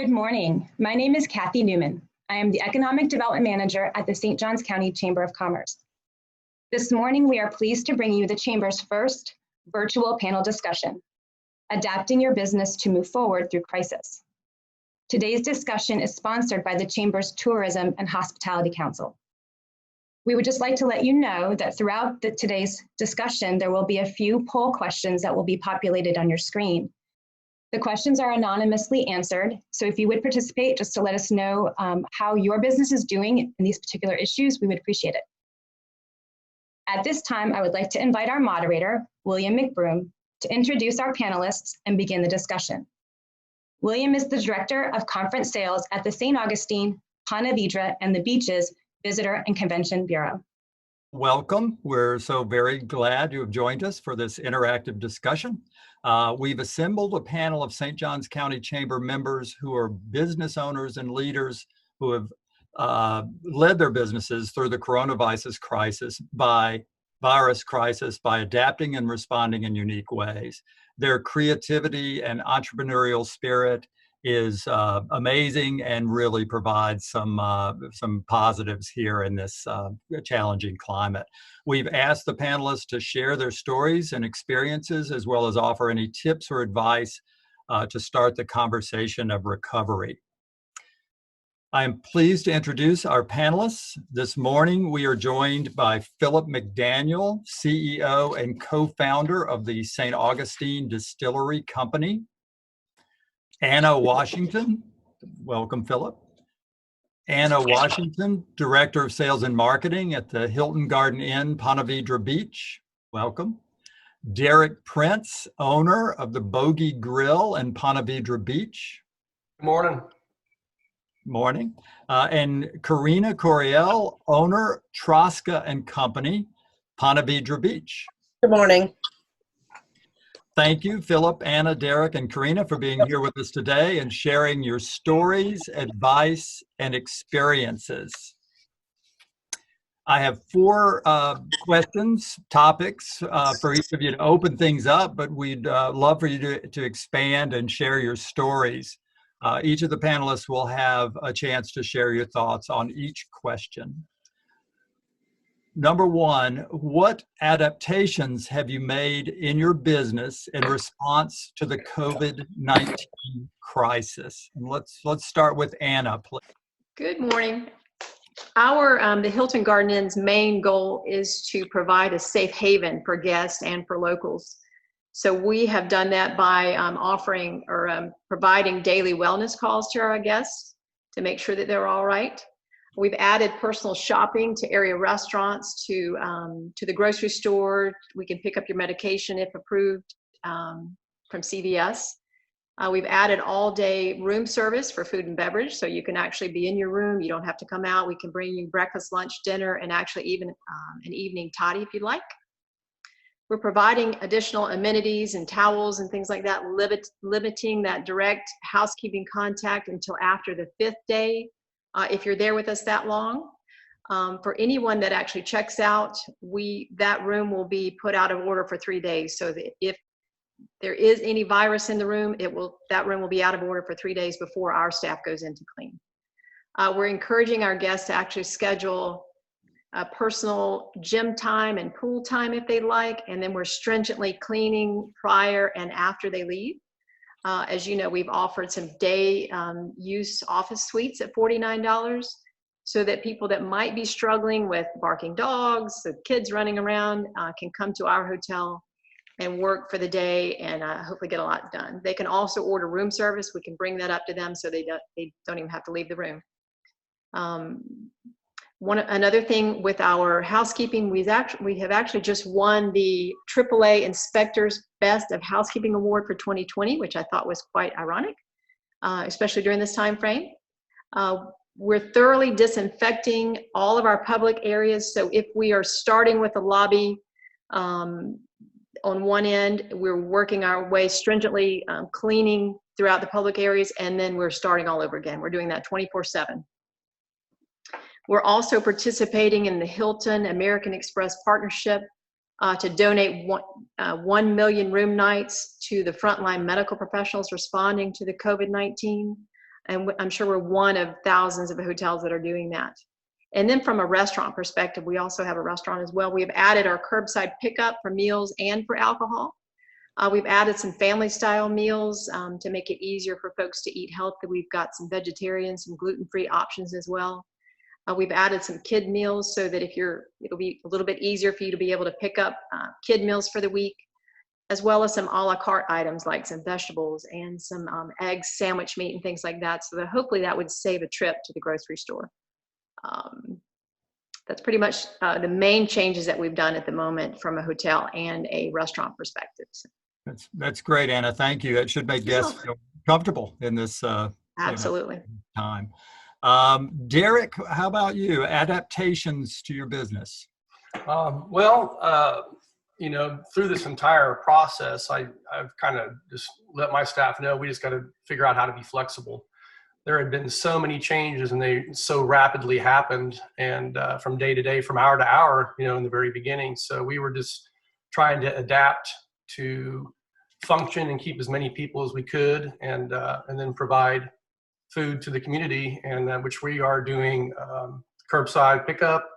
Good morning. My name is Kathy Newman. I am the Economic Development Manager at the St. Johns County Chamber of Commerce. This morning, we are pleased to bring you the Chamber's first virtual panel discussion, Adapting Your Business to Move Forward Through Crisis. Today's discussion is sponsored by the Chamber's Tourism and Hospitality Council. We would just like to let you know that throughout today's discussion, there will be a few poll questions that will be populated on your screen. The questions are anonymously answered, so if you would participate just to let us know how your business is doing in these particular issues, we would appreciate it. At this time, I would like to invite our moderator, William McBroom, to introduce our panelists and begin the discussion. William is the Director of Conference Sales at the St. Augustine, Ponte Vedra, and the Beaches Visitor and Convention Bureau. Welcome. We're so very glad you have joined us for this interactive discussion. We've assembled a panel of St. Johns County Chamber members who are business owners and leaders who have led their businesses through the coronavirus crisis by adapting and responding in unique ways. Their creativity and entrepreneurial spirit is amazing and really provides some positives here in this challenging climate. We've asked the panelists to share their stories and experiences, as well as offer any tips or advice to start the conversation of recovery. I am pleased to introduce our panelists. This morning, we are joined by Philip McDaniel, CEO and co-founder of the St. Augustine Distillery Company. Anna Washington, welcome, Philip. Anna Washington, Director of Sales and Marketing at the Hilton Garden Inn, Ponte Vedra Beach, welcome. Derek Prince, owner of the Bogey Grill in Ponte Vedra Beach. Good morning. Morning. And Karina Coriel, owner, Troska and Company, Ponte Vedra Beach. Good morning. Thank you, Philip, Anna, Derek, and Karina for being here with us today and sharing your stories, advice, and experiences. I have four questions, topics for each of you to open things up, but we'd love for you to expand and share your stories. Each of the panelists will have a chance to share your thoughts on each question. Number one, what adaptations have you made in your business in response to the COVID-19 crisis? And let's start with Anna, please. Good morning. The Hilton Guardians' main goal is to provide a safe haven for guests and for locals. So we have done that by offering or providing daily wellness calls to our guests to make sure that they're all right. We've added personal shopping to area restaurants, to the grocery store. We can pick up your medication if approved from CVS. We've added all-day room service for food and beverage, so you can actually be in your room. You don't have to come out. We can bring you breakfast, lunch, dinner, and actually even an evening toddy if you'd like. We're providing additional amenities and towels and things like that, limiting that direct housekeeping contact until after the 5th day. If you're there with us that long. For anyone that actually checks out, that room will be put out of order for 3 days. So that if there is any virus in the room, that room will be out of order for 3 days before our staff goes in to clean. We're encouraging our guests to actually schedule personal gym time and pool time if they like, and then we're stringently cleaning prior and after they leave. As you know, we've offered some day use office suites at $49 so that people that might be struggling with barking dogs, the kids running around, can come to our hotel and work for the day and hopefully get a lot done. They can also order room service. We can bring that up to them so they don't even have to leave the room. Another thing with our housekeeping, we have actually just won the AAA Inspector's Best of Housekeeping Award for 2020, which I thought was quite ironic, especially during this time frame. We're thoroughly disinfecting all of our public areas. So if we are starting with the lobby on one end, we're working our way stringently cleaning throughout the public areas, and then we're starting all over again. We're doing that 24/7. We're also participating in the Hilton American Express partnership to donate 1 million room nights to the frontline medical professionals responding to the COVID-19. And I'm sure we're one of thousands of hotels that are doing that. And then from a restaurant perspective, we also have a restaurant as well. We have added our curbside pickup for meals and for alcohol. We've added some family style meals to make it easier for folks to eat healthy. We've got some vegetarian, some gluten-free options as well. We've added some kid meals so that it'll be a little bit easier for you to be able to pick up kid meals for the week, as well as some a la carte items like some vegetables and some eggs, sandwich meat, and things like that. So that hopefully that would save a trip to the grocery store. That's pretty much the main changes that we've done at the moment from a hotel and a restaurant perspective. That's great, Anna. Thank you. It should make guests feel comfortable in this Absolutely. time. Derek, how about you? Adaptations to your business? Through this entire process, I've kind of just let my staff know we just got to figure out how to be flexible. There had been so many changes and they so rapidly happened, and from day to day, from hour to hour, in the very beginning. So we were just trying to adapt to function and keep as many people as we could, and then provide food to the community, and which we are doing curbside pickup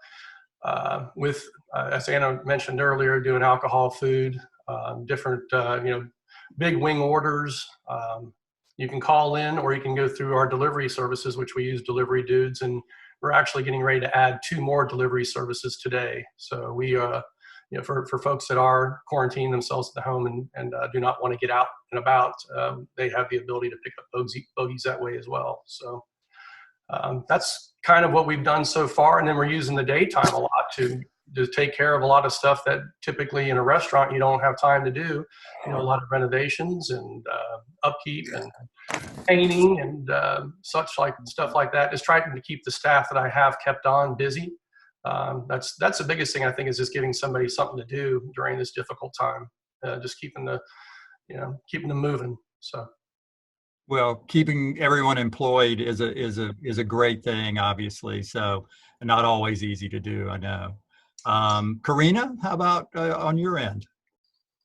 with, as Anna mentioned earlier, doing alcohol, food, different, big wing orders. You can call in or you can go through our delivery services, which we use Delivery Dudes, and we're actually getting ready to add 2 more delivery services today. So we, for folks that are quarantining themselves at the home and do not want to get out and about, they have the ability to pick up bogeys that way as well. So that's kind of what we've done so far. And then we're using the daytime a lot to take care of a lot of stuff that typically in a restaurant you don't have time to do. A lot of renovations and upkeep and painting and stuff like that. Just trying to keep the staff that I have kept on busy. That's the biggest thing, I think, is just giving somebody something to do during this difficult time. Just keeping them moving. So. Well, keeping everyone employed is a great thing, obviously. So, not always easy to do, I know. Karina, how about on your end?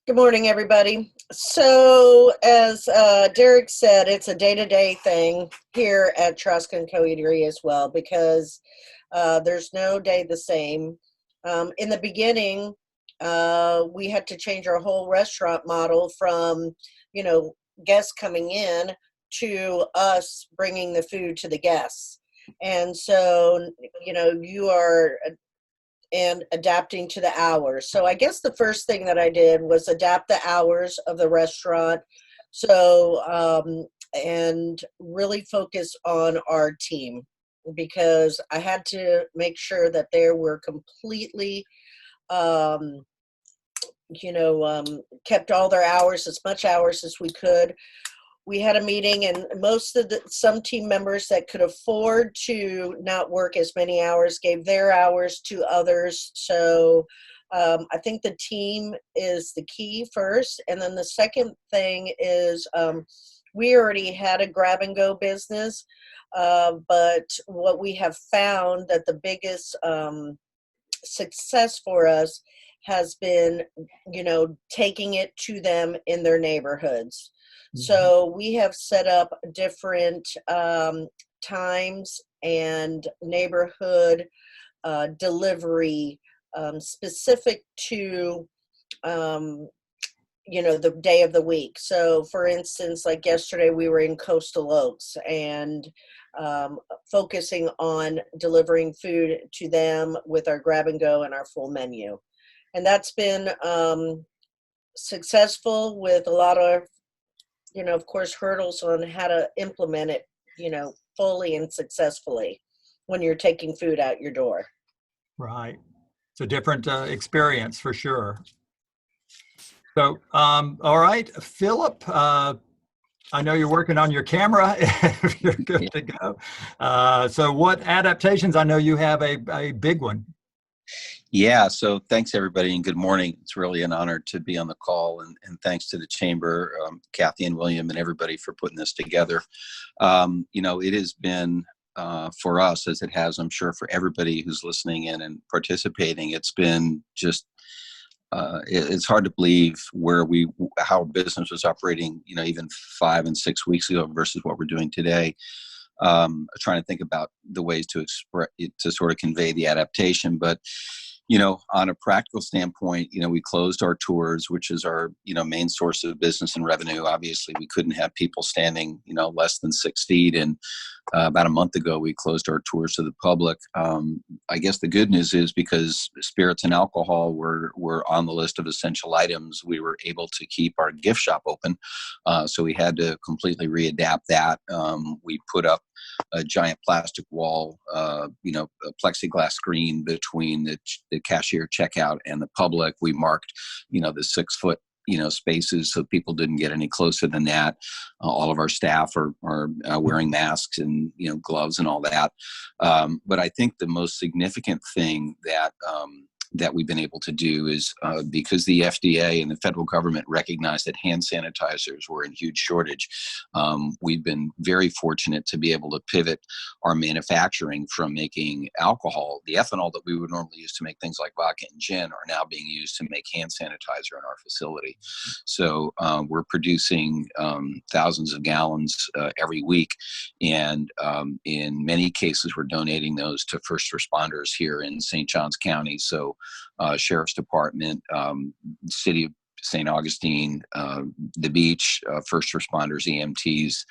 Good morning, everybody. So, as Derek said, it's a day-to-day thing here at Truscott Co. Eatery as well, because there's no day the same. In the beginning, we had to change our whole restaurant model from, guests coming in to us bringing the food to the guests. And so, you are adapting to the hours. So I guess the first thing that I did was adapt the hours of the restaurant. So, and really focus on our team, because I had to make sure that they were completely, kept all their hours, as much hours as we could. We had a meeting, and some team members that could afford to not work as many hours gave their hours to others. So I think the team is the key first. And then the second thing is we already had a grab and go business, but what we have found that the biggest success for us has been, taking it to them in their neighborhoods. So we have set up different times and neighborhood delivery specific to, the day of the week. So for instance, like yesterday, we were in Coastal Oaks and focusing on delivering food to them with our grab and go and our full menu. And that's been successful with a lot of, of course, hurdles on how to implement it, fully and successfully when you're taking food out your door. Right. It's a different experience for sure. So, all right, Philip, I know you're working on your camera. If you're good to go. So what adaptations? I know you have a big one. Yeah, so thanks everybody and good morning. It's really an honor to be on the call, and thanks to the Chamber, Kathy and William and everybody for putting this together. It has been for us, as it has, I'm sure, for everybody who's listening in and participating, it's been just, it's hard to believe how business was operating, even 5 and 6 weeks ago versus what we're doing today. trying to think about the ways to to sort of convey the adaptation. But, you know, on a practical standpoint, you know, we closed our tours, which is our, you know, main source of business and revenue. Obviously, we couldn't have people standing, you know, less than 6 feet. And about a month ago, we closed our tours to the public. I guess the good news is because spirits and alcohol were on the list of essential items, we were able to keep our gift shop open. So we had to completely readapt that. We put up a giant plastic wall, you know, a plexiglass screen between the cashier checkout and the public. We marked, you know, the 6 foot, you know, spaces so people didn't get any closer than that. All of our staff are wearing masks and, you know, gloves and all that. But I think the most significant thing that we've been able to do is because the FDA and the federal government recognized that hand sanitizers were in huge shortage. We've been very fortunate to be able to pivot our manufacturing from making alcohol. The ethanol that we would normally use to make things like vodka and gin are now being used to make hand sanitizer in our facility. So we're producing thousands of gallons every week. And in many cases, we're donating those to first responders here in St. Johns County. So Sheriff's Department, City of St. Augustine, the beach, first responders, EMTs,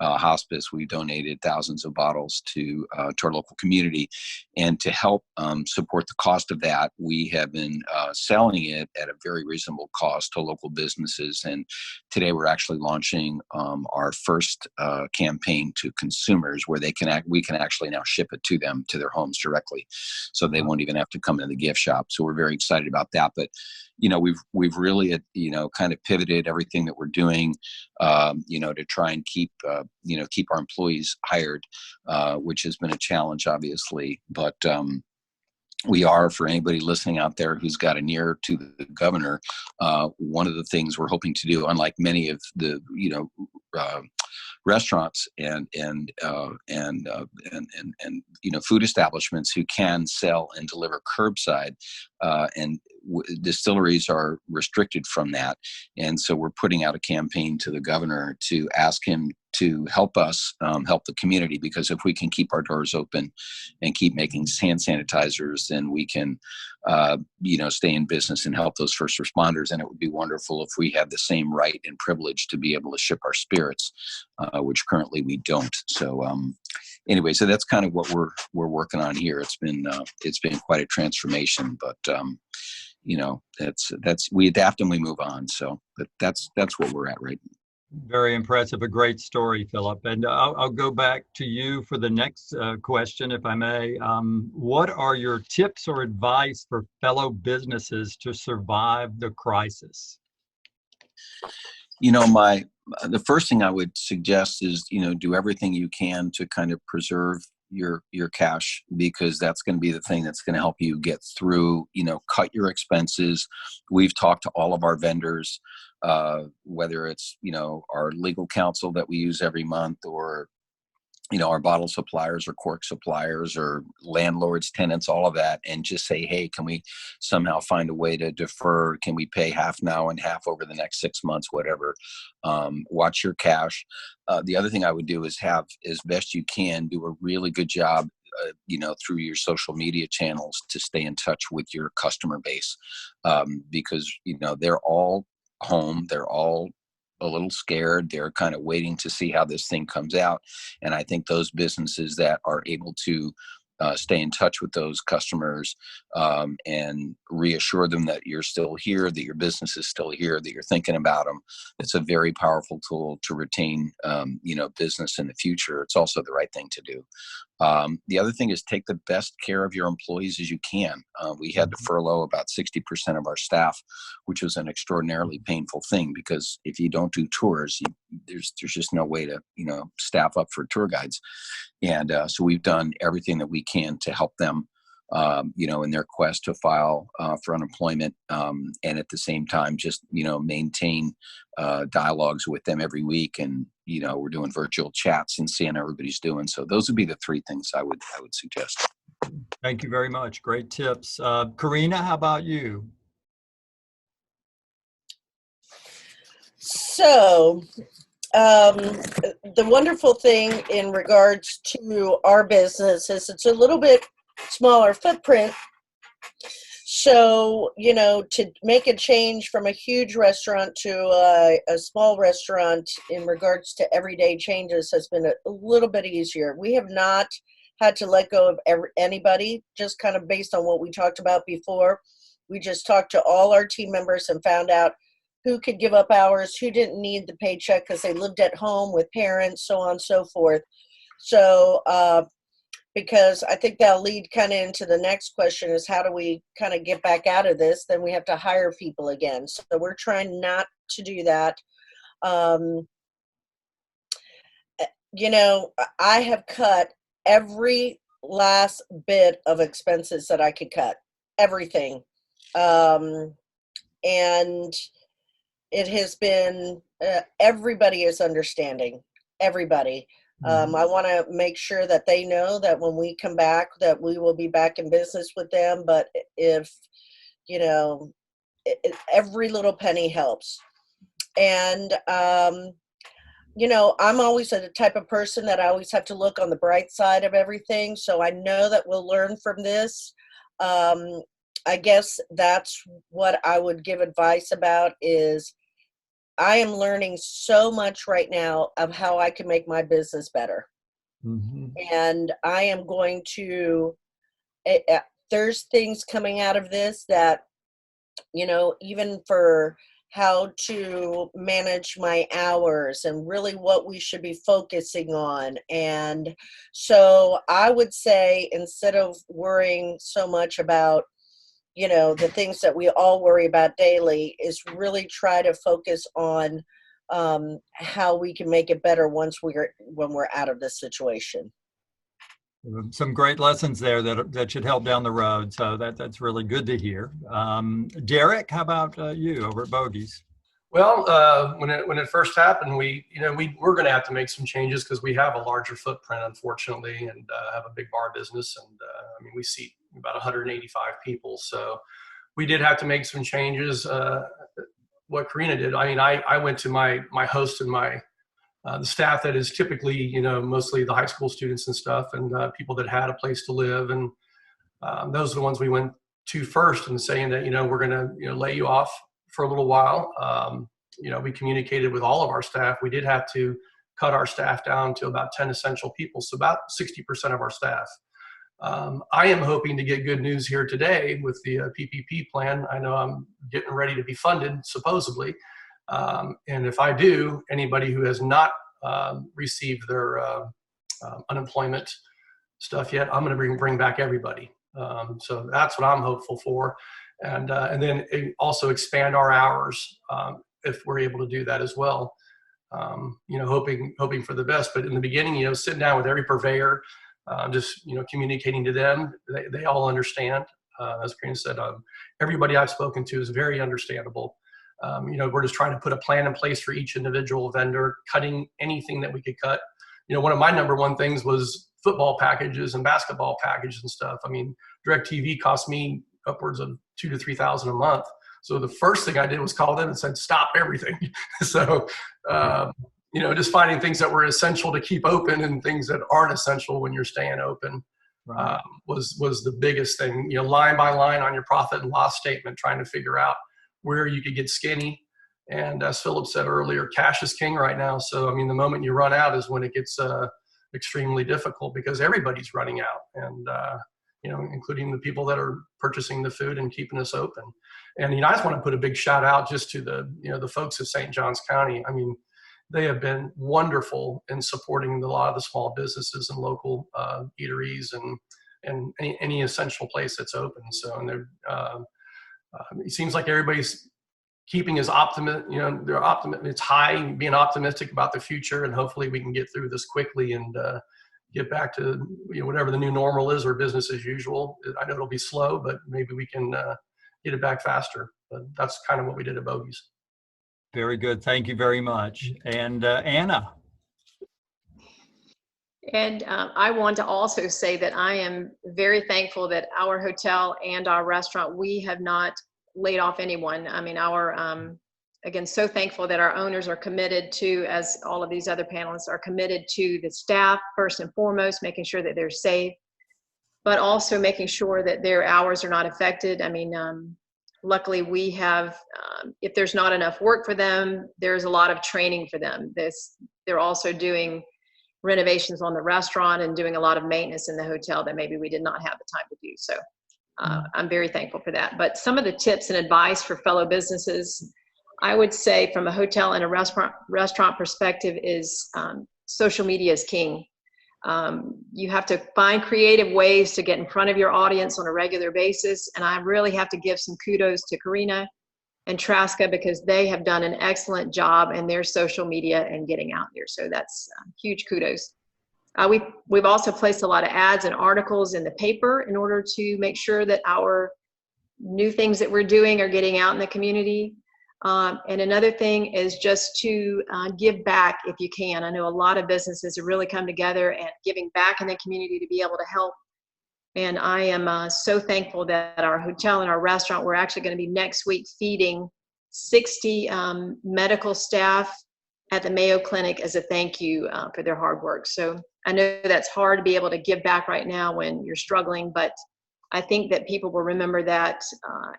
hospice. We donated thousands of bottles to our local community. And to help support the cost of that, we have been selling it at a very reasonable cost to local businesses. And today we're actually launching our first campaign to consumers where we can actually now ship it to them, to their homes directly. So they won't even have to come into the gift shop. So we're very excited about that. But you know, we've really, you know, kind of pivoted everything that we're doing, you know, to try and keep our employees hired, which has been a challenge, obviously. But we are, for anybody listening out there who's got an ear to the governor, one of the things we're hoping to do, unlike many of the, you know, restaurants and you know, food establishments who can sell and deliver curbside, and distilleries are restricted from that. And so we're putting out a campaign to the governor to ask him to help us help the community, because if we can keep our doors open and keep making hand sanitizers, then we can you know, stay in business and help those first responders. And it would be wonderful if we had the same right and privilege to be able to ship our spirits, which currently we don't. So anyway, so that's kind of what we're working on here. It's been quite a transformation, but you know, that's we adapt and we move on. So but that's where we're at right now. Very impressive. A great story, Philip. And I'll go back to you for the next question, if I may. What are your tips or advice for fellow businesses to survive the crisis? You know, the first thing I would suggest is, you know, do everything you can to kind of preserve your cash, because that's going to be the thing that's going to help you get through, you know, cut your expenses. We've talked to all of our vendors, whether it's, you know, our legal counsel that we use every month, or, you know, our bottle suppliers or cork suppliers or landlords, tenants, all of that, and just say, hey, can we somehow find a way to defer? Can we pay half now and half over the next 6 months, whatever? Watch your cash. The other thing I would do is have, as best you can, do a really good job, you know, through your social media channels to stay in touch with your customer base, because, you know, they're all home. They're all a little scared. They're kind of waiting to see how this thing comes out. And I think those businesses that are able to stay in touch with those customers and reassure them that you're still here, that your business is still here, that you're thinking about them, it's a very powerful tool to retain, you know, business in the future. It's also the right thing to do. The other thing is take the best care of your employees as you can. We had to furlough about 60% of our staff, which was an extraordinarily painful thing, because if you don't do tours, there's just no way to, you know, staff up for tour guides. And so we've done everything that we can to help them, you know, in their quest to file for unemployment, and at the same time, just, you know, maintain dialogues with them every week. And, you know, we're doing virtual chats and seeing how everybody's doing. So those would be the 3 things I would suggest. Thank you very much. Great tips. Karina, how about you? So the wonderful thing in regards to our business is it's a little bit smaller footprint. So, you know, to make a change from a huge restaurant to a small restaurant in regards to everyday changes has been a little bit easier. We have not had to let go of anybody, just kind of based on what we talked about before. We just talked to all our team members and found out who could give up hours, who didn't need the paycheck because they lived at home with parents, so on and so forth. So, because I think that'll lead kind of into the next question is how do we kind of get back out of this? Then we have to hire people again. So we're trying not to do that. You know, I have cut every last bit of expenses that I could cut, everything. And it has been, everybody is understanding, everybody. I want to make sure that they know that when we come back, that we will be back in business with them. But if, you know, every little penny helps. And, you know, I'm always the type of person that I always have to look on the bright side of everything. So I know that we'll learn from this. I guess that's what I would give advice about is I am learning so much right now of how I can make my business better. And I am going to, there's things coming out of this that, you know, even for how to manage my hours and really what we should be focusing on. And so I would say instead of worrying so much about, you know, the things that we all worry about daily is really try to focus on how we can make it better when we're out of this situation. Some great lessons there that should help down the road. So that's really good to hear. Derek, how about you over at Bogies? Well, when it first happened, we're going to have to make some changes because we have a larger footprint, unfortunately, and have a big bar business. And I mean, we seat about 185 people. So we did have to make some changes. What Karina did, I mean, I went to my host and the staff that is typically, you know, mostly the high school students and stuff and people that had a place to live. And those are the ones we went to first and saying that, you know, we're going to, you know, lay you off for a little while. You know, we communicated with all of our staff. We did have to cut our staff down to about 10 essential people. So about 60% of our staff. I am hoping to get good news here today with the PPP plan. I know I'm getting ready to be funded, supposedly. And if I do, anybody who has not received their unemployment stuff yet, I'm going to bring back everybody. So that's what I'm hopeful for. And then also expand our hours if we're able to do that as well. You know, hoping for the best. But in the beginning, you know, sitting down with every purveyor, just, you know, communicating to them, they all understand. As Karina said, everybody I've spoken to is very understandable. You know, we're just trying to put a plan in place for each individual vendor, cutting anything that we could cut. You know, one of my number one things was football packages and basketball packages and stuff. I mean, DirecTV cost me upwards of $2,000 to $3,000 a month. So the first thing I did was call them and said, stop everything. So, you know, just finding things that were essential to keep open and things that aren't essential when you're staying open was the biggest thing. You know, line by line on your profit and loss statement, trying to figure out where you could get skinny. And as Philip said earlier, cash is king right now. So, I mean, the moment you run out is when it gets extremely difficult because everybody's running out. And, you know, including the people that are purchasing the food and keeping us open. And, you know, I just want to put a big shout out just to the folks of St. Johns County. I mean, they have been wonderful in supporting a lot of the small businesses and local eateries and any essential place that's open. So, and they're, it seems like everybody's keeping his optimism, you know, their optimism, it's high, being optimistic about the future, and hopefully we can get through this quickly and get back to, you know, whatever the new normal is or business as usual. I know it'll be slow, but maybe we can get it back faster. But that's kind of what we did at Bogies. Very good. Thank you very much. And Anna. And I want to also say that I am very thankful that our hotel and our restaurant, we have not laid off anyone. I mean, our again, so thankful that our owners are committed to, as all of these other panelists are committed to, the staff first and foremost, making sure that they're safe, but also making sure that their hours are not affected. I mean, luckily we have, if there's not enough work for them, there's a lot of training for them. They're also doing renovations on the restaurant and doing a lot of maintenance in the hotel that maybe we did not have the time to do. So I'm very thankful for that. But some of the tips and advice for fellow businesses, I would say from a hotel and a restaurant perspective is social media is king. You have to find creative ways to get in front of your audience on a regular basis. And I really have to give some kudos to Karina and Traska, because they have done an excellent job in their social media and getting out there. So that's huge kudos. We've also placed a lot of ads and articles in the paper in order to make sure that our new things that we're doing are getting out in the community. And another thing is just to give back if you can. I know a lot of businesses have really come together and giving back in the community to be able to help. And I am so thankful that our hotel and our restaurant, we're actually going to be next week feeding 60 medical staff at the Mayo Clinic as a thank you for their hard work. So I know that's hard to be able to give back right now when you're struggling, but I think that people will remember that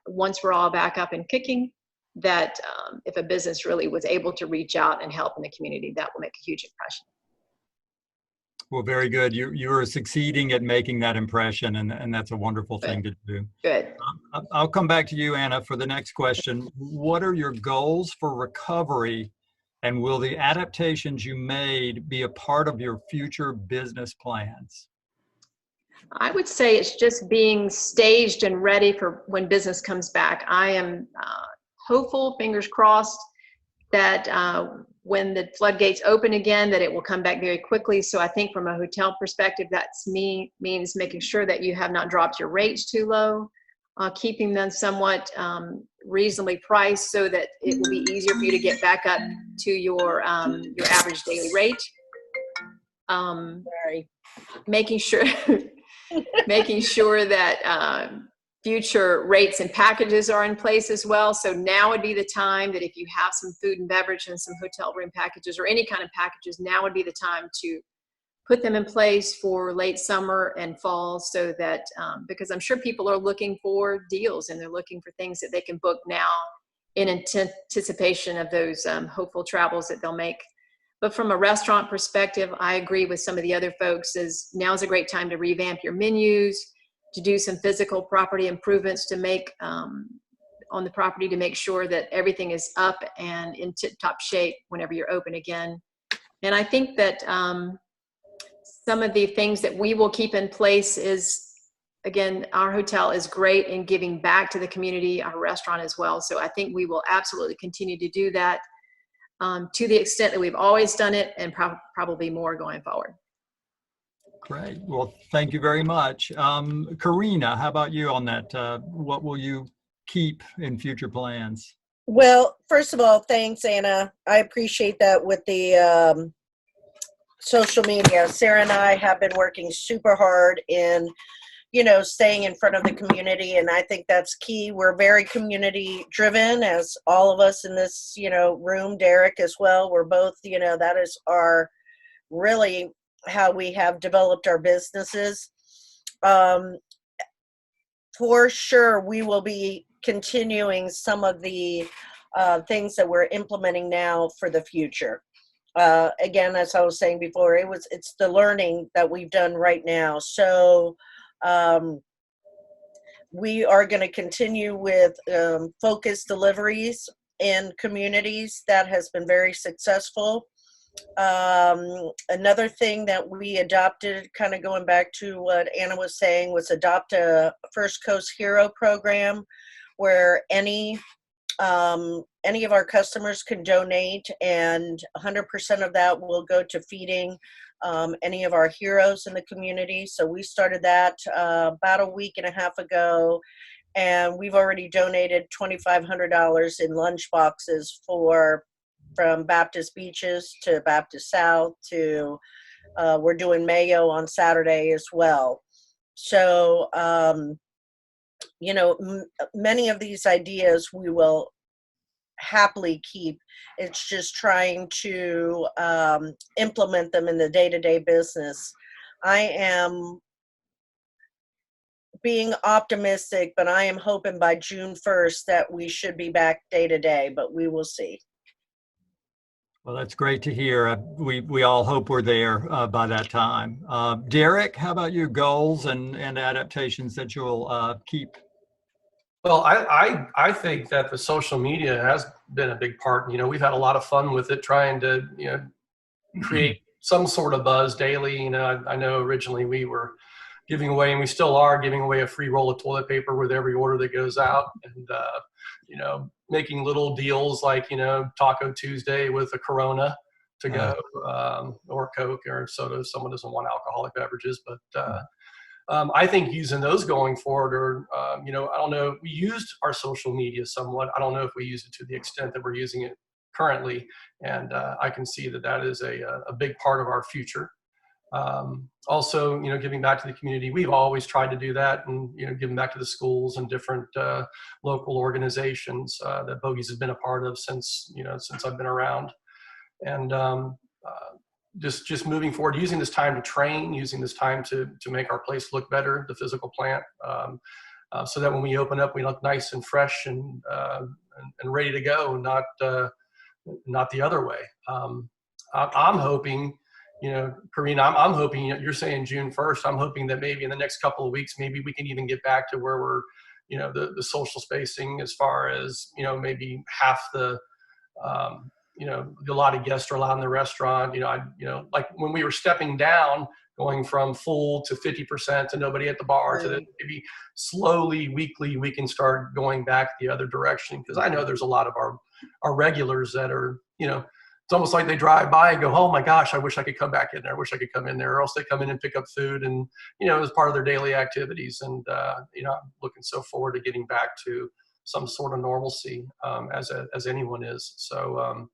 once we're all back up and kicking, that if a business really was able to reach out and help in the community, that will make a huge impression. Well, very good. You are succeeding at making that impression, and that's a wonderful thing to do. Good. I'll come back to you, Anna, for the next question. What are your goals for recovery, and will the adaptations you made be a part of your future business plans? I would say it's just being staged and ready for when business comes back. I am hopeful, fingers crossed, that when the floodgates open again, that it will come back very quickly. So I think from a hotel perspective, means making sure that you have not dropped your rates too low, keeping them somewhat reasonably priced so that it will be easier for you to get back up to your average daily rate. Making sure that future rates and packages are in place as well. So now would be the time that if you have some food and beverage and some hotel room packages or any kind of packages, now would be the time to put them in place for late summer and fall, so that, because I'm sure people are looking for deals and they're looking for things that they can book now in anticipation of those hopeful travels that they'll make. But from a restaurant perspective, I agree with some of the other folks, is now's a great time to revamp your menus, to do some physical property improvements to make on the property to make sure that everything is up and in tip-top shape whenever you're open again. And I think that some of the things that we will keep in place is, again, our hotel is great in giving back to the community, our restaurant as well. So I think we will absolutely continue to do that to the extent that we've always done it, and probably more going forward. Great. Well, thank you very much. Karina, how about you on that? What will you keep in future plans? Well, first of all, thanks, Anna. I appreciate that with the social media. Sarah and I have been working super hard in, staying in front of the community, and I think that's key. We're very community driven, as all of us in this, room, Derek as well. We're both, that is our really how we have developed our businesses. For sure, we will be continuing some of the things that we're implementing now for the future. Again, as I was saying before, it's the learning that we've done right now. So we are going to continue with focused deliveries in communities. That has been very successful. Another thing that we adopted, kind of going back to what Anna was saying, was adopt a First Coast Hero program, where any of our customers can donate, and 100% of that will go to feeding any of our heroes in the community. So we started that about a week and a half ago, and we've already donated $2,500 in lunch boxes from Baptist Beaches to Baptist South to we're doing Mayo on Saturday as well. So many of these ideas we will happily keep. It's just trying to implement them in the day-to-day business. I am being optimistic, but I am hoping by June 1st that we should be back day-to-day, but we will see. Well, that's great to hear. We all hope we're there by that time. Derek, how about your goals and adaptations that you'll keep? Well, I think that the social media has been a big part. You know, we've had a lot of fun with it, trying to, you know, create some sort of buzz daily. You know, I know originally we were giving away, and we still are giving away, a free roll of toilet paper with every order that goes out, and you know, making little deals like, you know, Taco Tuesday with a Corona to go, or Coke or soda if someone doesn't want alcoholic beverages. But I think using those going forward, or you know, I don't know, we used our social media somewhat. I don't know if we use it to the extent that we're using it currently, and I can see that that is a big part of our future. Also, you know, giving back to the community. We've always tried to do that, and, you know, giving back to the schools and different local organizations that Bogies has been a part of since, you know, since I've been around. And just moving forward, using this time to train, using this time to make our place look better, the physical plant, so that when we open up, we look nice and fresh and ready to go, not the other way. I'm hoping, you know, Karina, I'm hoping, you're saying June 1st. I'm hoping that maybe in the next couple of weeks, maybe we can even get back to where we're, you know, the social spacing, as far as, you know, maybe half the, you know, a lot of guests are allowed in the restaurant. You know, like when we were stepping down, going from full to 50% to nobody at the bar, to maybe slowly, weekly, we can start going back the other direction. Because I know there's a lot of our regulars that are, you know, it's almost like they drive by and go, oh my gosh, I wish I could come back in there. I wish I could come in there. Or else they come in and pick up food, and, you know, as part of their daily activities. And, you know, I'm looking so forward to getting back to some sort of normalcy, as anyone is. So,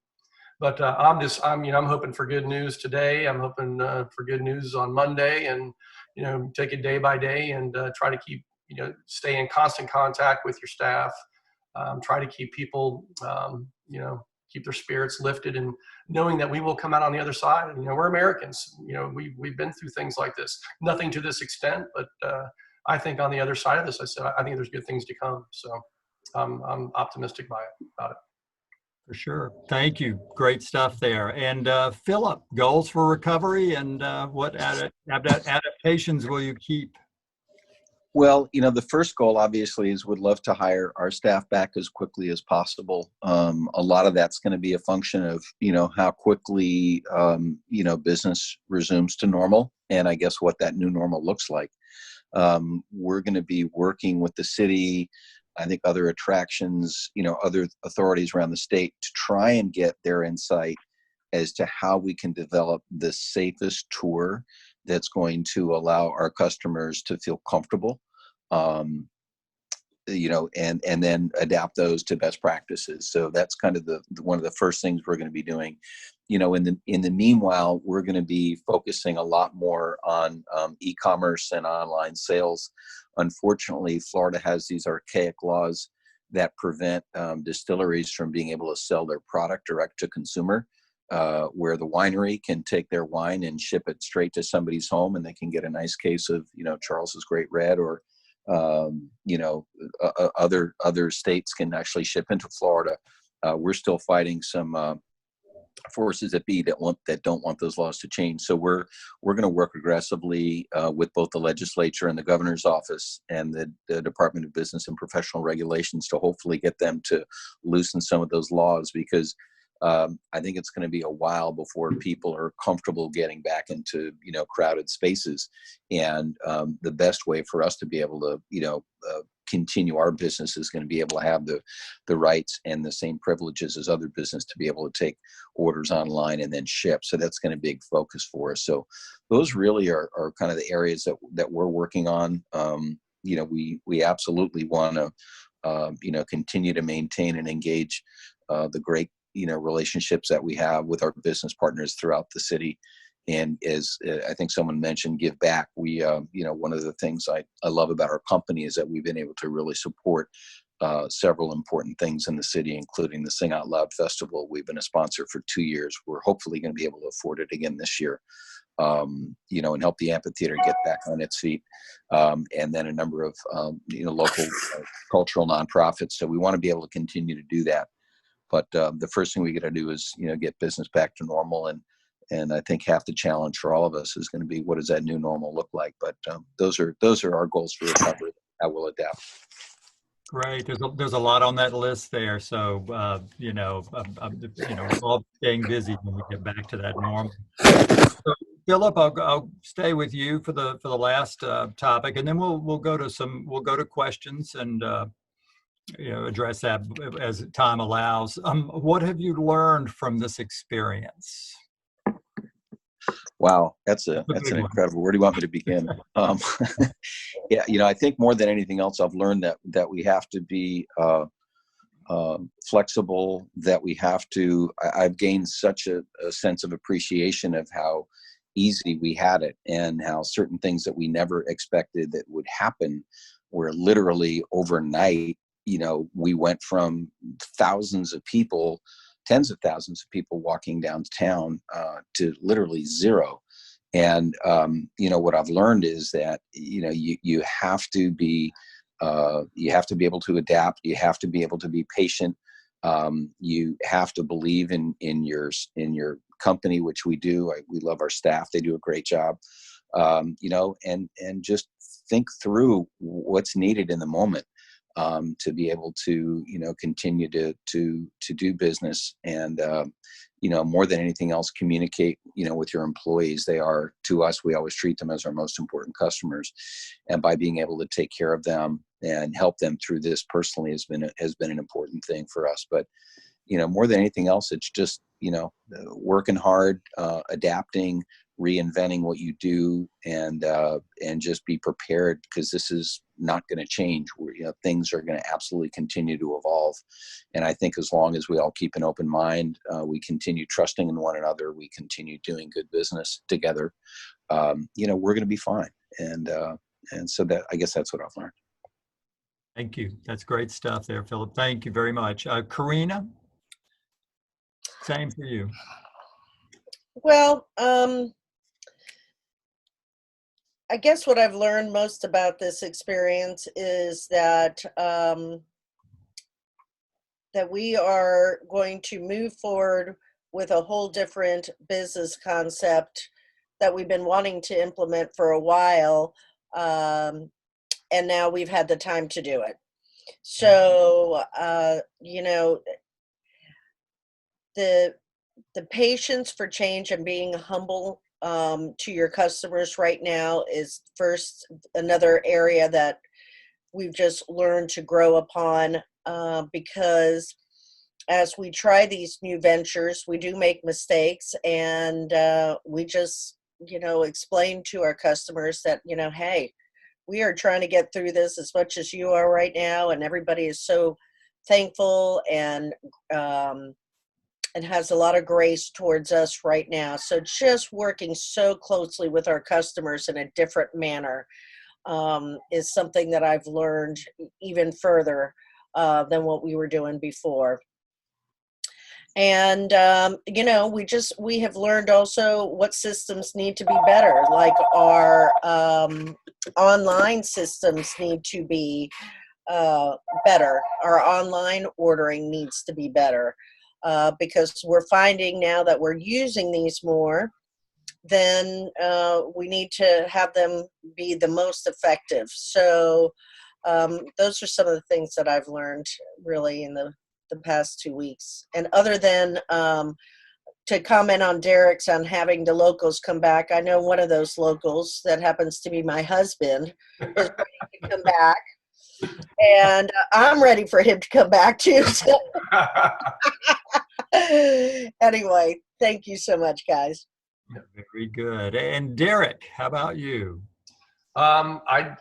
but I'm hoping for good news today. I'm hoping for good news on Monday, and, you know, take it day by day, and try to keep, you know, stay in constant contact with your staff. Try to keep people, you know, keep their spirits lifted, and knowing that we will come out on the other side. And, you know, we're Americans. You know, we've been through things like this. Nothing to this extent, but I think on the other side of this, I think there's good things to come. So I'm optimistic about it. For sure. Thank you. Great stuff there. And Philip, goals for recovery, and what adaptations will you keep? Well, you know, the first goal obviously is would love to hire our staff back as quickly as possible. A lot of that's going to be a function of, you know, how quickly, you know, business resumes to normal, and I guess what that new normal looks like. We're going to be working with the city, I think other attractions, you know, other authorities around the state, to try and get their insight as to how we can develop the safest tour that's going to allow our customers to feel comfortable, you know, and then adapt those to best practices. So that's kind of one of the first things we're going to be doing. You know, in the meanwhile, we're going to be focusing a lot more on e-commerce and online sales. Unfortunately, Florida has these archaic laws that prevent distilleries from being able to sell their product direct to consumer. Where the winery can take their wine and ship it straight to somebody's home, and they can get a nice case of, you know, Charles's Great Red, or, you know, other states can actually ship into Florida. We're still fighting some forces that don't want those laws to change. So we're going to work aggressively with both the legislature and the governor's office and the Department of Business and Professional Regulations to hopefully get them to loosen some of those laws, because I think it's going to be a while before people are comfortable getting back into, you know, crowded spaces. And the best way for us to be able to, you know, continue our business is going to be able to have the rights and the same privileges as other business to be able to take orders online and then ship. So that's going to be a big focus for us. So those really are kind of the areas that we're working on. You know, we absolutely want to, you know, continue to maintain and engage the great, you know, relationships that we have with our business partners throughout the city. And as I think someone mentioned, give back. We, you know, one of the things I love about our company is that we've been able to really support several important things in the city, including the Sing Out Loud Festival. We've been a sponsor for 2 years. We're hopefully going to be able to afford it again this year, and help the amphitheater get back on its feet. And then a number of, local cultural nonprofits. So we want to be able to continue to do that. But the first thing we got to do is, get business back to normal. And I think half the challenge for all of us is going to be, what does that new normal look like? But those are our goals for recovery. How we'll adapt. Great. There's a lot on that list there. So, we're all staying busy when we get back to that normal. So, Philip, I'll stay with you for the last topic, and then we'll go to questions and address that as time allows. What have you learned from this experience? Wow, that's an incredible. Where do you want me to begin? Yeah, I think more than anything else, I've learned that we have to be flexible. That we have to. I've gained such a sense of appreciation of how easy we had it, and how certain things that we never expected that would happen were literally overnight. We went from thousands of people, tens of thousands of people walking downtown to literally zero. And, what I've learned is that, you have to be able to adapt. You have to be able to be patient. You have to believe in your company, which we do. We love our staff. They do a great job, and just think through what's needed in the moment. To be able to, continue to do business and, more than anything else, communicate, with your employees. They are, to us, we always treat them as our most important customers. And by being able to take care of them and help them through this personally has been an important thing for us. But, more than anything else, it's just, working hard, adapting, reinventing what you do, and just be prepared, because this is not going to change. Things are going to absolutely continue to evolve. And I think as long as we all keep an open mind, we continue trusting in one another, we continue doing good business together, we're going to be fine. And so that, I guess that's what I've learned. Thank you. That's great stuff there, Philip. Thank you very much. Karina, same for you. Well, I guess what I've learned most about this experience is that that we are going to move forward with a whole different business concept that we've been wanting to implement for a while, and now we've had the time to do it. So, the patience for change and being humble to your customers right now is first another area that we've just learned to grow upon, because as we try these new ventures, we do make mistakes, and we just explain to our customers that hey, we are trying to get through this as much as you are right now, and everybody is so thankful and has a lot of grace towards us right now. So just working so closely with our customers in a different manner is something that I've learned even further than what we were doing before. And, we have learned also what systems need to be better, like our online systems need to be better. Our online ordering needs to be better. Because we're finding now that we're using these more, then we need to have them be the most effective. So those are some of the things that I've learned really in the past 2 weeks. And other than to comment on Derek's on having the locals come back, I know one of those locals that happens to be my husband is ready to come back. And I'm ready for him to come back too. So. Anyway, thank you so much, guys. Very good. And Derek, how about you? I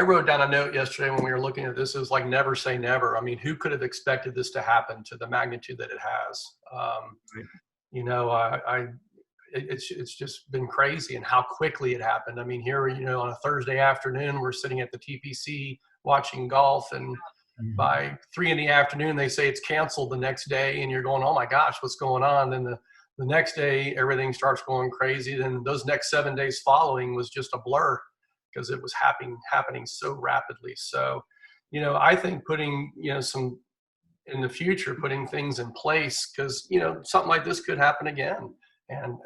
wrote down a note yesterday when we were looking at this. It was like, never say never. I mean, who could have expected this to happen to the magnitude that it has? It's just been crazy, and how quickly it happened. I mean, here, on a Thursday afternoon, we're sitting at the TPC watching golf, and by 3 p.m, they say it's canceled the next day, and you're going, oh my gosh, what's going on? Then the next day, everything starts going crazy. Then those next 7 days following was just a blur because it was happening so rapidly. So, I think putting, some in the future, putting things in place, because, something like this could happen again. And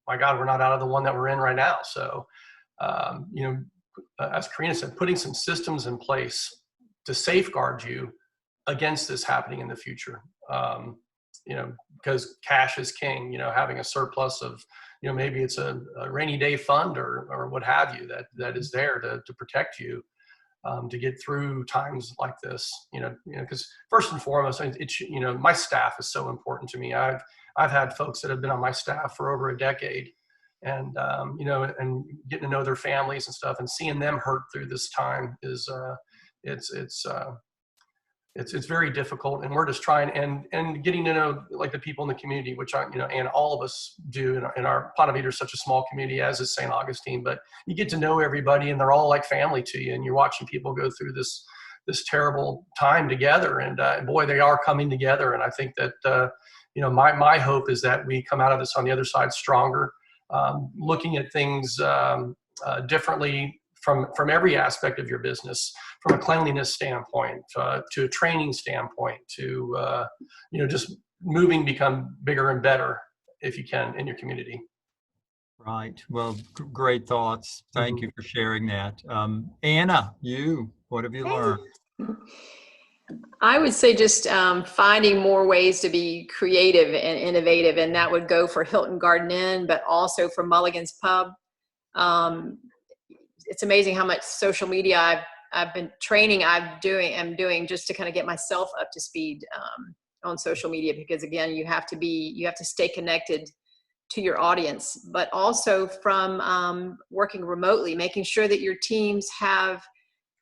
my God, we're not out of the one that we're in right now. So, as Karina said, putting some systems in place to safeguard you against this happening in the future. Because cash is king, having a surplus of, maybe it's a rainy day fund or what have you that is there to protect you, to get through times like this, because first and foremost, my staff is so important to me. I've had folks that have been on my staff for over a decade, and, and getting to know their families and stuff, and seeing them hurt through this time is, it's very difficult, and we're just trying and getting to know like the people in the community, which and all of us do in our Ponte Vedra is such a small community, as is St. Augustine, but you get to know everybody, and they're all like family to you, and you're watching people go through this terrible time together, and boy, they are coming together. And I think that my hope is that we come out of this on the other side stronger, looking at things differently from every aspect of your business, from a cleanliness standpoint, to a training standpoint, to just become bigger and better if you can in your community. Right. Well, great thoughts. Thank you for sharing that. Anna, what have you learned? I would say just finding more ways to be creative and innovative, and that would go for Hilton Garden Inn, but also for Mulligan's Pub. It's amazing how much social media I've been training. I'm doing just to kind of get myself up to speed on social media, because again, you have to stay connected to your audience, but also from working remotely, making sure that your teams have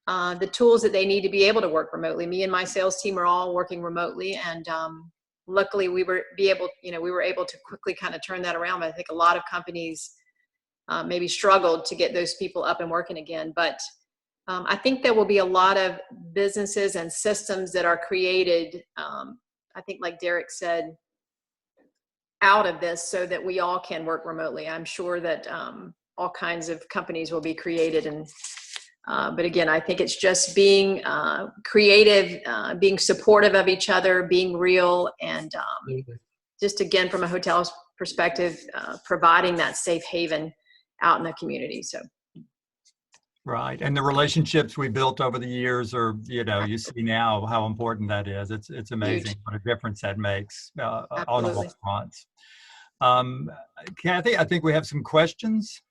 the tools that they need to be able to work remotely. Me and my sales team are all working remotely, and luckily we were able to quickly kind of turn that around. But I think a lot of companies maybe struggled to get those people up and working again. But I think there will be a lot of businesses and systems that are created, I think like Derek said, out of this, so that we all can work remotely. I'm sure that all kinds of companies will be created. And but again, I think it's just being creative, being supportive of each other, being real, and just again, from a hotel's perspective, providing that safe haven out in the community. So. Right. And the relationships we built over the years are, you see now how important that is. It's amazing Huge. What a difference that makes on all fronts. Kathy, I think we have some questions.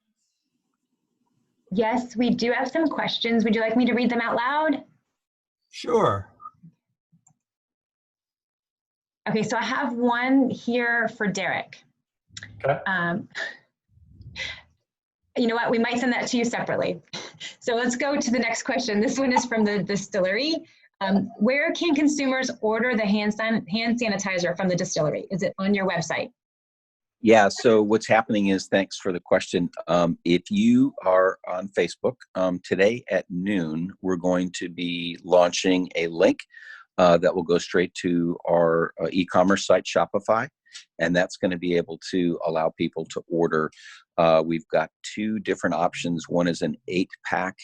Yes, we do have some questions. Would you like me to read them out loud? Sure. Okay, so I have one here for Derek. Okay. You know what, we might send that to you separately. So let's go to the next question. This one is from the distillery. Where can consumers order the hand sanitizer from the distillery? Is it on your website? Yeah, so what's happening is, thanks for the question. If you are on Facebook, today at noon, we're going to be launching a link that will go straight to our e-commerce site, Shopify. And that's going to be able to allow people to order. We've got two different options. One is an 8-pack,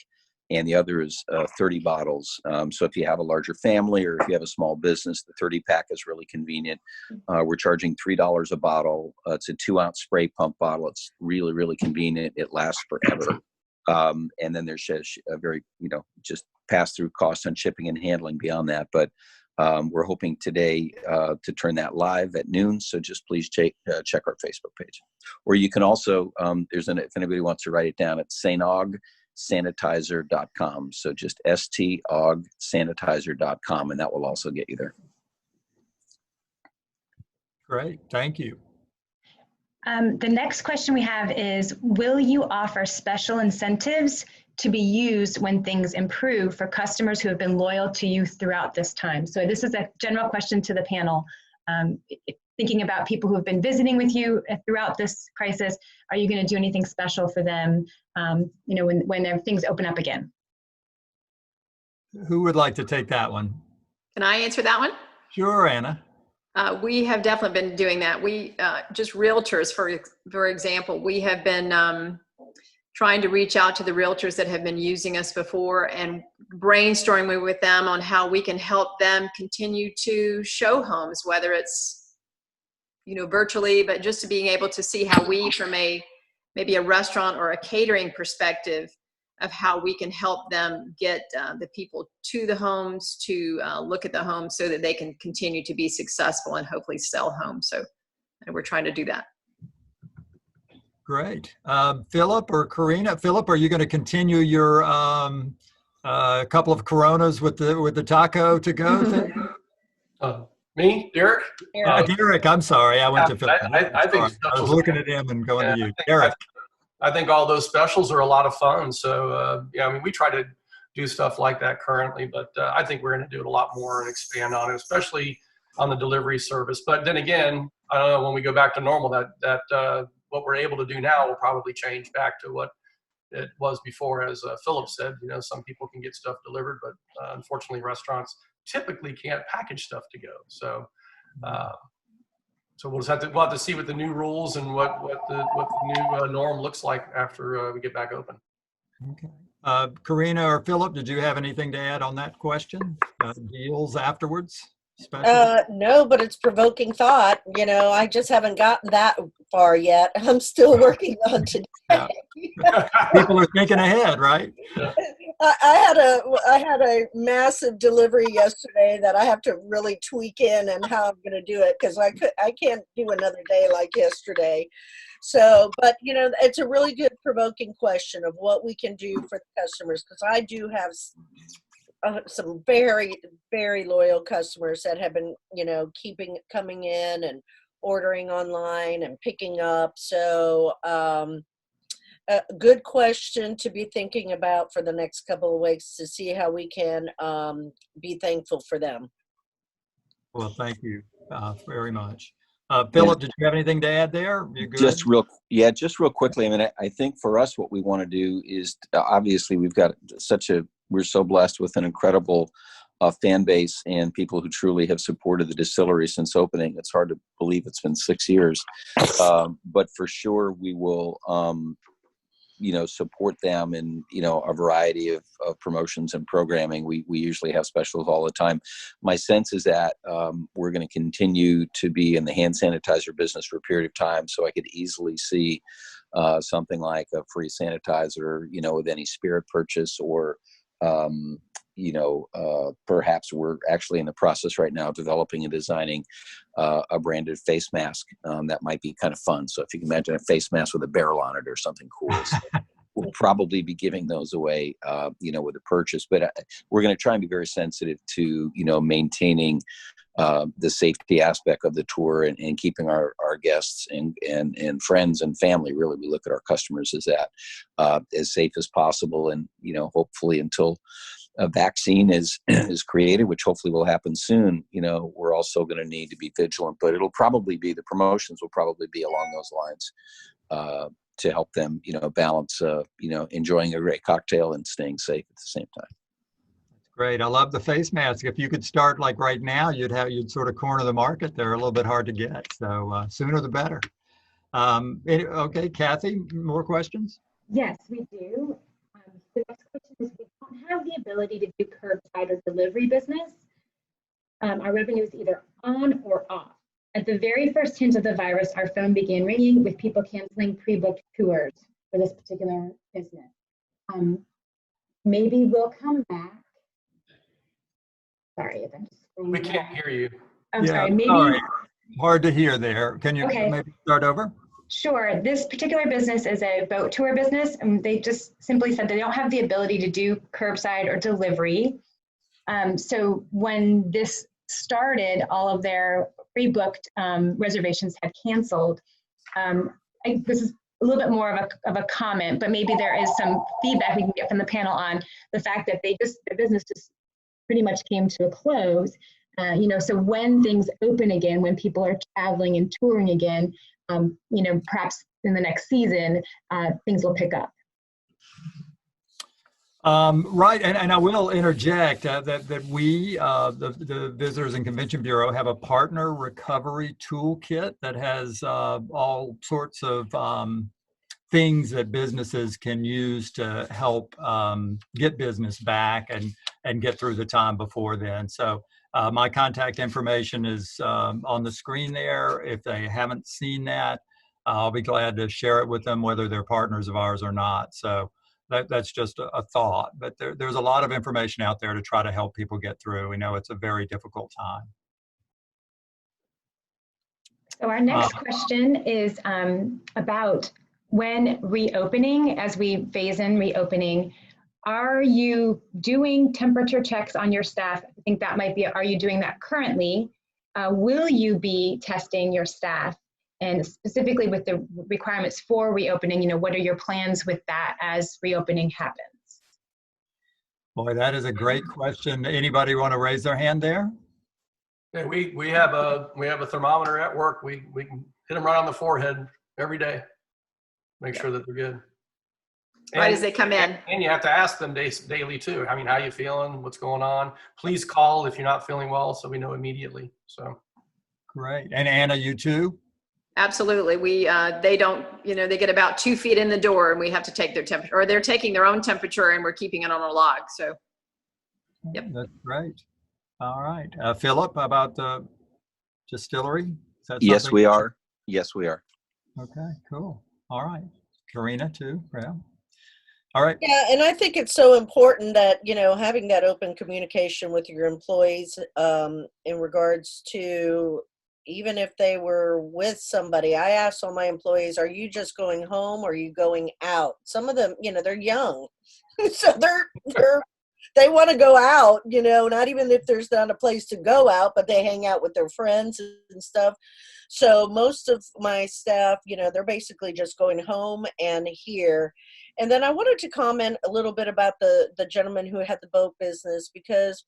and the other is 30 bottles. So if you have a larger family, or if you have a small business, the 30-pack is really convenient. We're charging $3 a bottle. It's a 2-ounce spray pump bottle. It's really, really convenient. It lasts forever. And then there's a very, just pass-through costs on shipping and handling beyond that. But we're hoping today to turn that live at noon. So just please check our Facebook page. Or you can also, if anybody wants to write it down, it's stogsanitizer.com. So just stogsanitizer.com, and that will also get you there. Great, thank you. The next question we have is, will you offer special incentives to be used when things improve for customers who have been loyal to you throughout this time? So this is a general question to the panel. Thinking about people who have been visiting with you throughout this crisis, are you going to do anything special for them, when things open up again? Who would like to take that one? Can I answer that one? Sure, Anna. We have definitely been doing that. We just realtors, for example, we have been trying to reach out to the realtors that have been using us before and brainstorming with them on how we can help them continue to show homes, whether it's, you know, virtually, but just to being able to see how we, from maybe a restaurant or a catering perspective, of how we can help them get the people to the homes to look at the homes so that they can continue to be successful and hopefully sell homes. So we're trying to do that. Great. Philip or Karina? Philip, are you going to continue your couple of Coronas with the taco to go thing? Me, Derek? Derek, I'm sorry. I went to Philip. I think I was looking at him and going to you. Derek. I think all those specials are a lot of fun. So, yeah, I mean, we try to do stuff like that currently, but I think we're going to do it a lot more and expand on it, especially on the delivery service. But then again, I don't know, when we go back to normal, that what we're able to do now will probably change back to what it was before. As Philip said, you know, some people can get stuff delivered, but unfortunately restaurants typically can't package stuff to go. So, so we'll have to see what the new rules and what the new norm looks like after we get back open. Okay. Karina or Philip, did you have anything to add on that question? Deals afterwards? No, but it's provoking thought. You know, I just haven't gotten that far yet. I'm still working on today. Yeah. People are thinking ahead, right? Yeah. I had a massive delivery yesterday that I have to really tweak in and how I'm going to do it, because I can't do another day like yesterday. So, but you know, it's a really good provoking question of what we can do for the customers, because I do have some very, very loyal customers that have been, you know, coming in and ordering online and picking up. So, a good question to be thinking about for the next couple of weeks to see how we can be thankful for them. Well, thank you very much. Philip, did you have anything to add there? You good? Just real quickly. I mean, I think for us, what we want to do is obviously we're so blessed with an incredible fan base and people who truly have supported the distillery since opening. It's hard to believe it's been 6 years, but for sure we will, you know, support them in, you know, a variety of promotions and programming. We usually have specials all the time. My sense is that we're going to continue to be in the hand sanitizer business for a period of time. So I could easily see something like a free sanitizer, you know, with any spirit purchase, or, you know, perhaps we're actually in the process right now of developing and designing a branded face mask that might be kind of fun. So if you can imagine a face mask with a barrel on it or something cool, so we'll probably be giving those away, you know, with a purchase. But we're going to try and be very sensitive to, you know, maintaining the safety aspect of the tour and keeping our guests and friends and family, really, we look at our customers as that, as safe as possible. And, you know, hopefully until a vaccine is created, which hopefully will happen soon, you know, we're also going to need to be vigilant, but it'll probably be, the promotions will probably be along those lines to help them, you know, balance, you know, enjoying a great cocktail and staying safe at the same time. Great. I love the face mask. If you could start like right now, you'd sort of corner the market. They're a little bit hard to get. So sooner the better. Okay, Kathy, more questions? Yes, we do. The next question is, we don't have the ability to do curbside or delivery business. Our revenue is either on or off. At the very first hint of the virus, our phone began ringing with people canceling pre-booked tours for this particular business. Maybe we'll come back. Sorry, if I'm just scrolling. We can't hear you. I'm sorry, maybe. Sorry. Hard to hear there. Can you maybe start over? Sure. This particular business is a boat tour business, and they just simply said they don't have the ability to do curbside or delivery. So when this started, all of their pre-booked reservations had canceled. This is a little bit more of a comment, but maybe there is some feedback we can get from the panel on the fact that their business just pretty much came to a close. You know, so when things open again, when people are traveling and touring again, you know, perhaps in the next season, things will pick up. Right, and I will interject that we, the Visitors and Convention Bureau, have a partner recovery toolkit that has all sorts of things that businesses can use to help get business back and get through the time before then. So my contact information is on the screen there. If they haven't seen that, I'll be glad to share it with them, whether they're partners of ours or not. So that's just a thought, but there's a lot of information out there to try to help people get through. We know it's a very difficult time. So our next question is about when reopening, as we phase in reopening, are you doing temperature checks on your staff? I think that might be, are you doing that currently? Will you be testing your staff? And specifically with the requirements for reopening, you know, what are your plans with that as reopening happens? Boy, that is a great question. Anybody want to raise their hand there? Yeah, we have a thermometer at work. We can hit them right on the forehead every day. Make sure that they're good. Right as they come in. And you have to ask them daily too. I mean, how you feeling? What's going on? Please call if you're not feeling well, so we know immediately. So great. And Anna, you too? Absolutely. They don't, you know, they get about 2 feet in the door and we have to take their temperature, or they're taking their own temperature and we're keeping it on a log. So, yep. That's great. All right. Philip, about the distillery? Yes, we are. Yes, we are. Okay, cool. All right. Karina too, yeah. All right. Yeah, and I think it's so important that, you know, having that open communication with your employees in regards to, even if they were with somebody, I asked all my employees, are you just going home or are you going out? Some of them, you know, they're young. So they want to go out, you know, not even if there's not a place to go out, but they hang out with their friends and stuff. So most of my staff, you know, they're basically just going home and here. And then I wanted to comment a little bit about the gentleman who had the boat business, because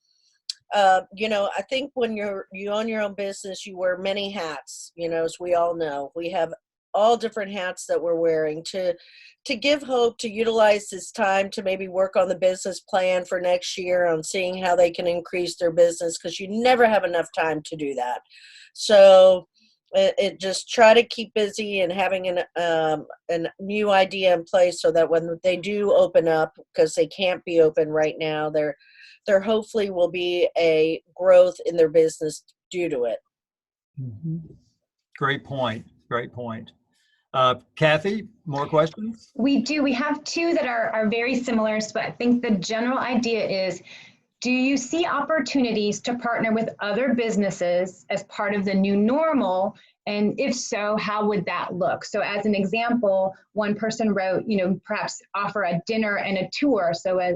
you know, I think when you own your own business, you wear many hats, you know, as we all know. We have all different hats that we're wearing to give hope, to utilize this time to maybe work on the business plan for next year, on seeing how they can increase their business, because you never have enough time to do that. So it just try to keep busy and having a new idea in place so that when they do open up, because they can't be open right now, there hopefully will be a growth in their business due to it. Mm-hmm. Great point. Great point. Kathy, more questions? We do. We have two that are very similar, but I think the general idea is, do you see opportunities to partner with other businesses as part of the new normal? And if so, how would that look? So as an example, one person wrote, you know, perhaps offer a dinner and a tour. So a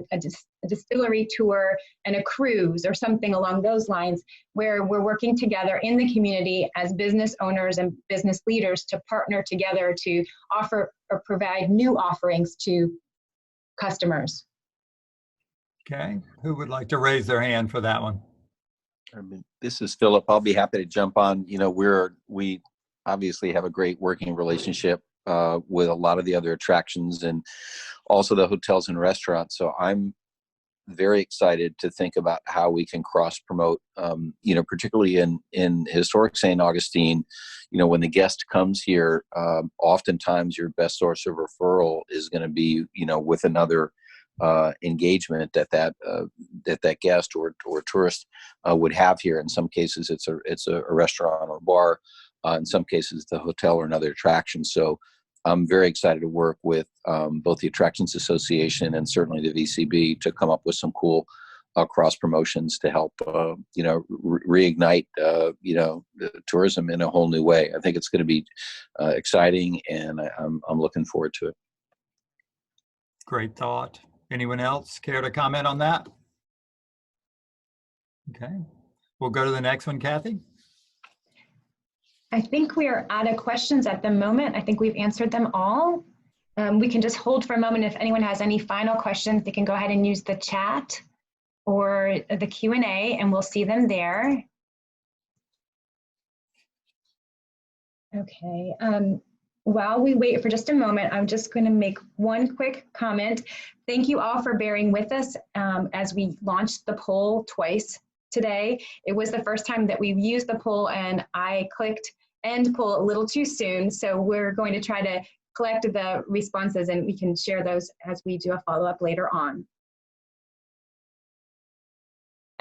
distillery tour and a cruise or something along those lines, where we're working together in the community as business owners and business leaders to partner together to offer or provide new offerings to customers. Okay, who would like to raise their hand for that one? This is Philip. I'll be happy to jump on. You know, we obviously have a great working relationship with a lot of the other attractions and also the hotels and restaurants. So I'm very excited to think about how we can cross promote, you know, particularly in historic St. Augustine. You know, when the guest comes here, oftentimes your best source of referral is going to be, you know, with another engagement that guest or tourist would have here. In some cases, it's a restaurant or bar. In some cases, the hotel or another attraction. So I'm very excited to work with both the Attractions Association and certainly the VCB to come up with some cool cross promotions to help, you know, reignite, you know, tourism in a whole new way. I think it's going to be exciting, and I'm looking forward to it. Great thought. Anyone else care to comment on that? Okay, we'll go to the next one, Kathy. I think we are out of questions at the moment. I think we've answered them all. We can just hold for a moment. If anyone has any final questions, they can go ahead and use the chat or the Q&A, and we'll see them there. Okay. While we wait for just a moment, I'm just going to make one quick comment. Thank you all for bearing with us as we launched the poll twice today. It was the first time that we've used the poll, and I clicked end poll a little too soon. So we're going to try to collect the responses, and we can share those as we do a follow-up later on.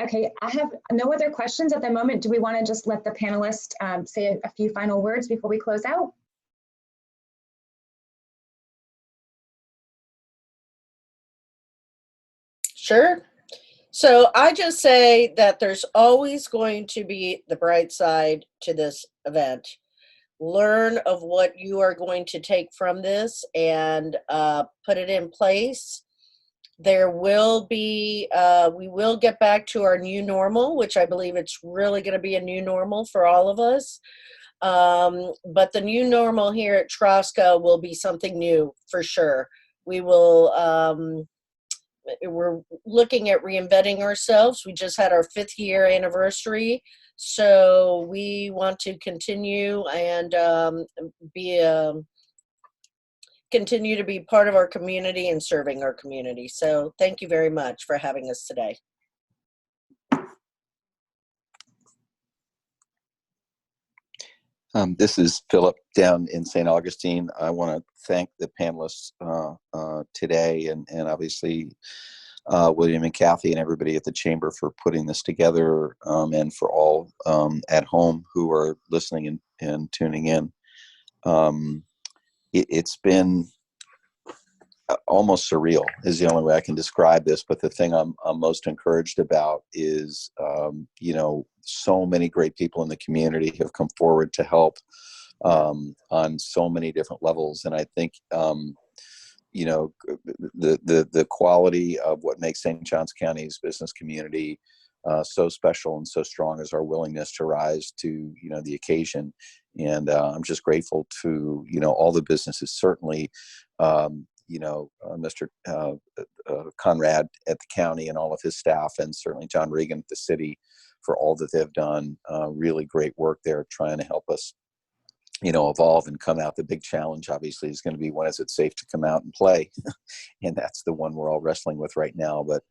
Okay, I have no other questions at the moment. Do we want to just let the panelists say a few final words before we close out? Sure. So I just say that there's always going to be the bright side to this event. Learn of what you are going to take from this and put it in place. There will be, we will get back to our new normal, which I believe it's really going to be a new normal for all of us. But the new normal here at Trosca will be something new for sure. We will, we're looking at reinventing ourselves. We just had our 5th year anniversary. So we want to continue and continue to be part of our community and serving our community. So thank you very much for having us today. This is Philip down in St. Augustine. I want to thank the panelists today and obviously William and Kathy and everybody at the Chamber for putting this together and for all at home who are listening and tuning in. It's been almost surreal is the only way I can describe this, but the thing I'm most encouraged about is, you know, so many great people in the community have come forward to help on so many different levels. And I think, you know, the quality of what makes St. Johns County's business community so special and so strong is our willingness to rise to, you know, the occasion. And I'm just grateful to, you know, all the businesses, certainly, you know, Mr. Conrad at the county and all of his staff, and certainly John Regan at the city for all that they've done. Really great work there trying to help us, you know, evolve and come out. The big challenge obviously is going to be, when is it safe to come out and play? And that's the one we're all wrestling with right now. But,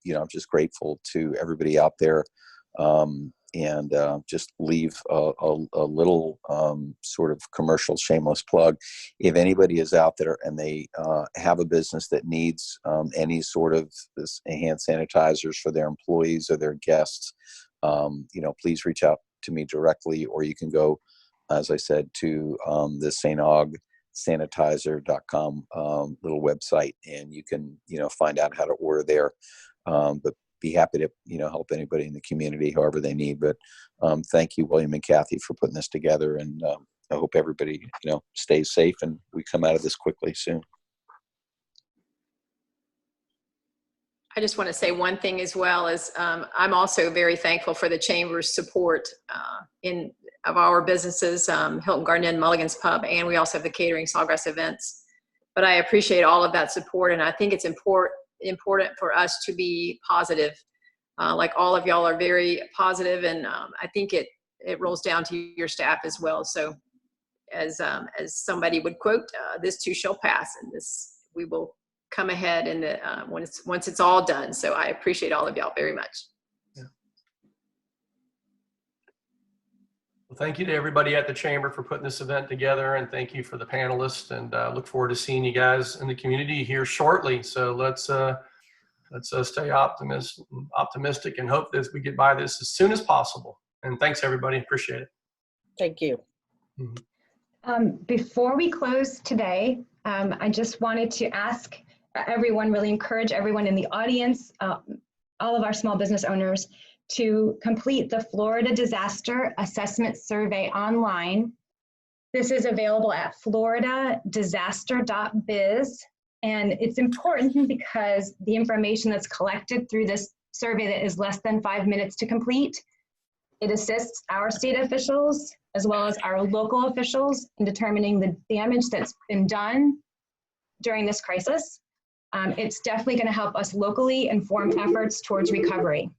you know, I'm just grateful to everybody out there. And just leave a little sort of commercial shameless plug. If anybody is out there and they have a business that needs any sort of this hand sanitizers for their employees or their guests, you know, please reach out to me directly, or you can go, as I said, to the stainaugsanitizer.com little website, and you can, you know, find out how to order there. But be happy to, you know, help anybody in the community however they need. But thank you, William and Kathy, for putting this together, and I hope everybody, you know, stays safe and we come out of this quickly soon. I just want to say one thing as well, is I'm also very thankful for the Chamber's support of our businesses, Hilton Guardians, Mulligan's Pub, and we also have the catering Sawgrass Events. But I appreciate all of that support, and I think it's important for us to be positive. Like all of y'all are very positive, and I think it rolls down to your staff as well. So as somebody would quote, this too shall pass, and we will come ahead in the once it's all done. So I appreciate all of y'all very much. Yeah. Well, thank you to everybody at the Chamber for putting this event together, and thank you for the panelists, and look forward to seeing you guys in the community here shortly. So let's stay optimistic and hope that we get by this as soon as possible. And thanks everybody, appreciate it. Thank you. Mm-hmm. Before we close today, I just wanted to ask everyone, really encourage everyone in the audience, all of our small business owners, to complete the Florida Disaster Assessment Survey online. This is available at floridadisaster.biz, and it's important because the information that's collected through this survey that is less than 5 minutes to complete, it assists our state officials as well as our local officials in determining the damage that's been done during this crisis. It's definitely going to help us locally inform efforts towards recovery.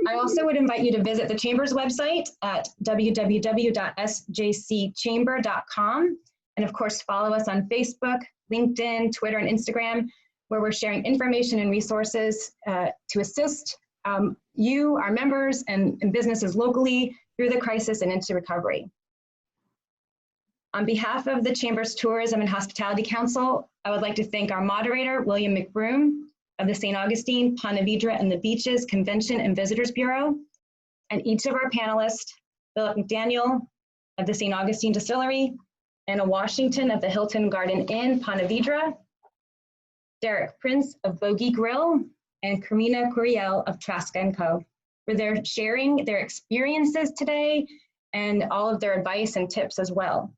I also would invite you to visit the Chamber's website at www.sjcchamber.com. And of course, follow us on Facebook, LinkedIn, Twitter, and Instagram, where we're sharing information and resources to assist you, our members, and businesses locally through the crisis and into recovery. On behalf of the Chamber's Tourism and Hospitality Council, I would like to thank our moderator, William McBroom of the St. Augustine, Ponte Vedra, and the Beaches Convention and Visitors Bureau, and each of our panelists, Philip McDaniel of the St. Augustine Distillery, Anna Washington of the Hilton Garden Inn, Ponte Vedra, Derek Prince of Bogey Grill, and Karina Curiel of Traska & Co. for their sharing their experiences today and all of their advice and tips as well.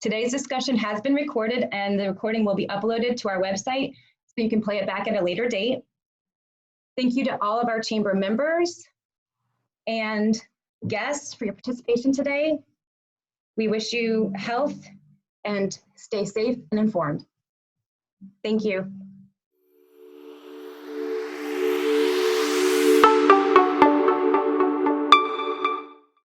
Today's discussion has been recorded, and the recording will be uploaded to our website so you can play it back at a later date. Thank you to all of our Chamber members and guests for your participation today. We wish you health and stay safe and informed. Thank you.